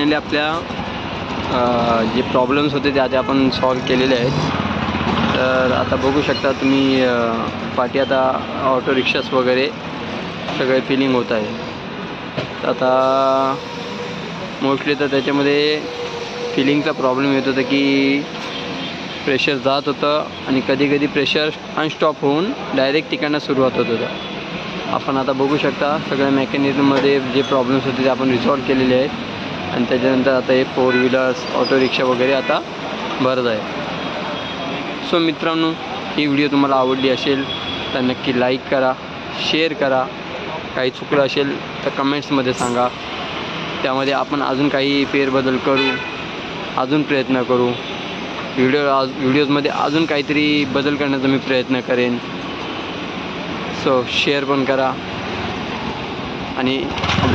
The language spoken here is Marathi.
फायनली आपल्या जे प्रॉब्लेम्स होते ते आता आपण सॉल्व केलेले आहेत. तर आता बघू शकता तुम्ही पाठी आता ऑटो रिक्षास वगैरे सगळे फिलिंग होत आहे. तर आता मोस्टली तर त्याच्यामध्ये फिलिंगचा प्रॉब्लेम येत होता की प्रेशर जात होतं आणि कधी कधी प्रेशर अनस्टॉप होऊन डायरेक्ट तिकडनं सुरुवात होत होतं. आपण आता बघू शकता सगळ्या मेकॅनिझममध्ये जे प्रॉब्लेम्स होते ते आपण रिसॉल्व केलेले आहेत आणि त्याच्यानंतर आता हे 4 व्हीलर्स ऑटो रिक्षा वगैरे आता भरत आहे. सो मित्रांनो, ही व्हिडिओ तुम्हाला आवडली असेल तर नक्की लाईक करा, शेअर करा. काही चुकलं असेल तर कमेंट्समध्ये सांगा. त्यामध्ये आपण अजून काही फेरबदल करू, अजून प्रयत्न करू. व्हिडिओजमध्ये अजून काहीतरी बदल करण्याचा मी प्रयत्न करेन. सो शेअर पण करा आणि